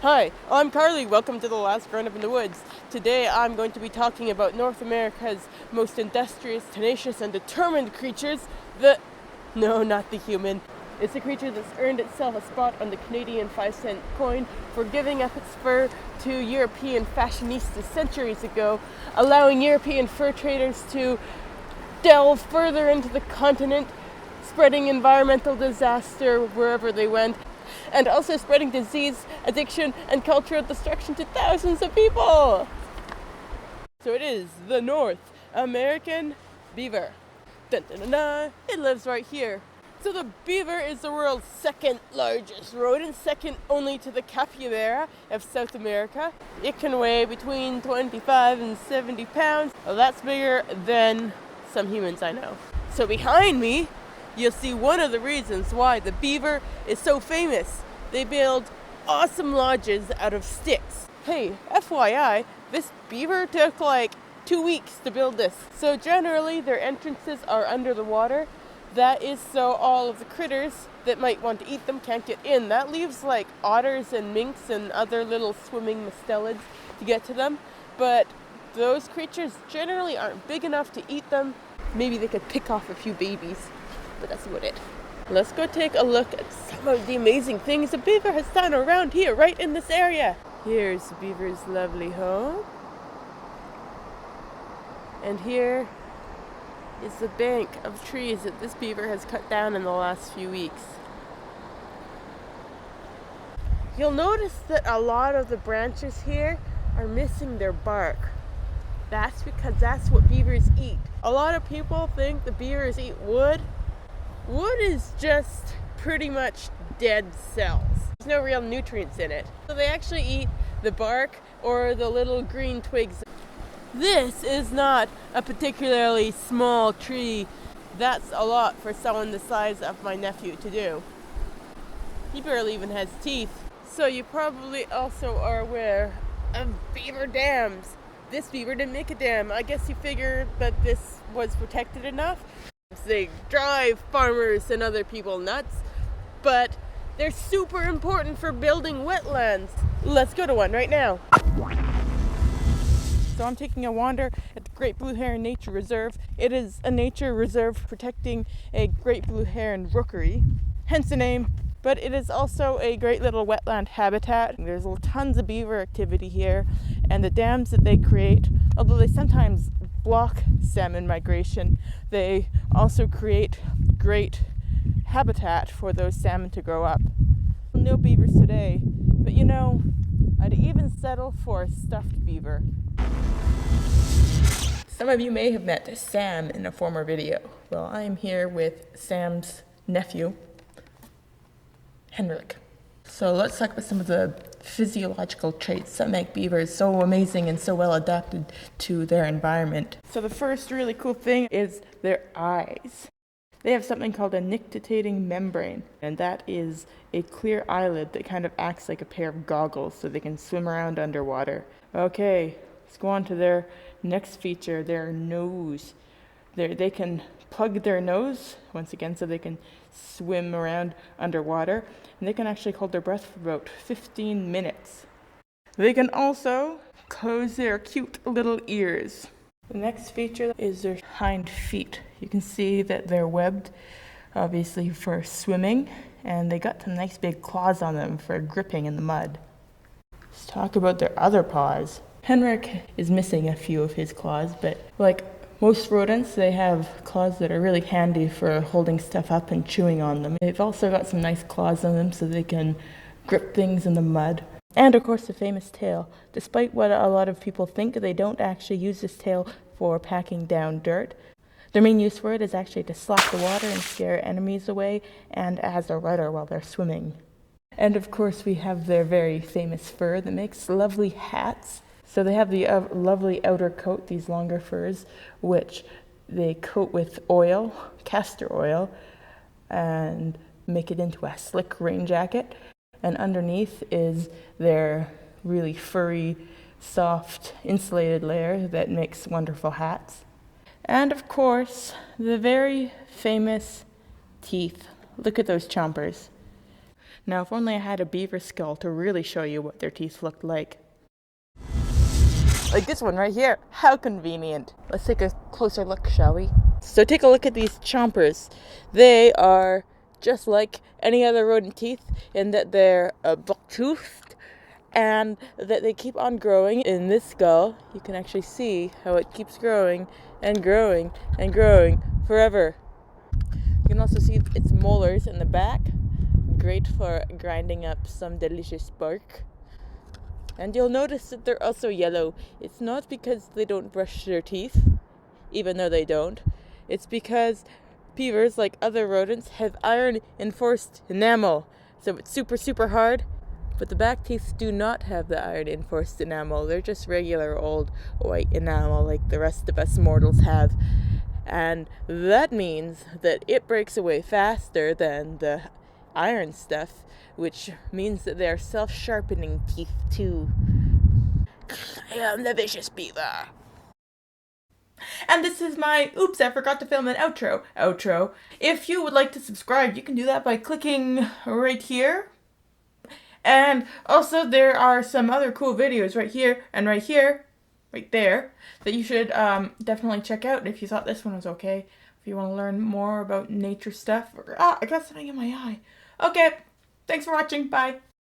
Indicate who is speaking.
Speaker 1: Hi, I'm Carly. Welcome to The Last Grown Up in the Woods. Today I'm going to be talking about North America's most industrious, tenacious, and determined creatures, no, not the human. It's a creature that's earned itself a spot on the Canadian 5-cent coin for giving up its fur to European fashionistas centuries ago, allowing European fur traders to delve further into the continent, spreading environmental disaster wherever they went, and also spreading disease, addiction, and cultural destruction to thousands of people. So it is the North American beaver. Dun, dun, dun, dun. It lives right here. So the beaver is the world's second largest rodent, second only to the capybara of South America. It can weigh between 25 and 70 pounds. Well, that's bigger than some humans I know. So behind me, you'll see one of the reasons why the beaver is so famous. They build awesome lodges out of sticks. Hey, FYI, this beaver took like 2 weeks to build this. So generally their entrances are under the water. That is so all of the critters that might want to eat them can't get in. That leaves like otters and minks and other little swimming mustelids to get to them. But those creatures generally aren't big enough to eat them. Maybe they could pick off a few babies, but that's about it. Let's go take a look at some of the amazing things the beaver has done around here, right in this area. Here's the beaver's lovely home. And here is the bank of trees that this beaver has cut down in the last few weeks. You'll notice that a lot of the branches here are missing their bark. That's because that's what beavers eat. A lot of people think the beavers eat wood. Wood is just pretty much dead cells. There's no real nutrients in it. So they actually eat the bark or the little green twigs. This is not a particularly small tree. That's a lot for someone the size of my nephew to do. He barely even has teeth. So you probably also are aware of beaver dams. This beaver didn't make a dam. I guess he figured that this was protected enough. They drive farmers and other people nuts, but they're super important for building wetlands. Let's go to one right now. So I'm taking a wander at the Great Blue Heron Nature Reserve. It is a nature reserve protecting a great blue heron rookery, hence the name, but it is also a great little wetland habitat. There's tons of beaver activity here, and the dams that they create, although they sometimes block salmon migration, they also create great habitat for those salmon to grow up. No beavers today, but you know, I'd even settle for a stuffed beaver. Some of you may have met Sam in a former video. Well, I am here with Sam's nephew, Henrik. So let's talk about some of the physiological traits that make beavers so amazing and so well adapted to their environment. So the first really cool thing is their eyes. They have something called a nictitating membrane, and that is a clear eyelid that kind of acts like a pair of goggles so they can swim around underwater. Okay, let's go on to their next feature, their nose. They can plug their nose, once again, so they can swim around underwater, and they can actually hold their breath for about 15 minutes. They can also close their cute little ears. The next feature is their hind feet. You can see that they're webbed, obviously for swimming, and they got some nice big claws on them for gripping in the mud. Let's talk about their other paws. Henrik is missing a few of his claws, but like most rodents, they have claws that are really handy for holding stuff up and chewing on them. They've also got some nice claws on them so they can grip things in the mud. And of course the famous tail. Despite what a lot of people think, they don't actually use this tail for packing down dirt. Their main use for it is actually to slap the water and scare enemies away, and as a rudder while they're swimming. And of course we have their very famous fur that makes lovely hats. So they have the lovely outer coat, these longer furs, which they coat with oil, castor oil, and make it into a slick rain jacket. And underneath is their really furry, soft, insulated layer that makes wonderful hats. And of course, the very famous teeth. Look at those chompers. Now, if only I had a beaver skull to really show you what their teeth looked like. Like this one right here. How convenient. Let's take a closer look, shall we? So take a look at these chompers. They are just like any other rodent teeth in that they're buck-toothed and that they keep on growing. In this skull, you can actually see how it keeps growing and growing and growing forever. You can also see its molars in the back. Great for grinding up some delicious bark. And you'll notice that they're also yellow. It's not because they don't brush their teeth, even though they don't. It's because beavers, like other rodents, have iron-enforced enamel. So it's super, super hard. But the back teeth do not have the iron-enforced enamel. They're just regular old white enamel like the rest of us mortals have. And that means that it breaks away faster than the iron stuff, which means that they are self-sharpening teeth too. I am the vicious beaver. And this is my, oops, I forgot to film an outro. If you would like to subscribe, you can do that by clicking right here. And also there are some other cool videos right here and right here, right there, that you should definitely check out if you thought this one was okay. If you want to learn more about nature stuff. I got something in my eye. Okay, thanks for watching. Bye.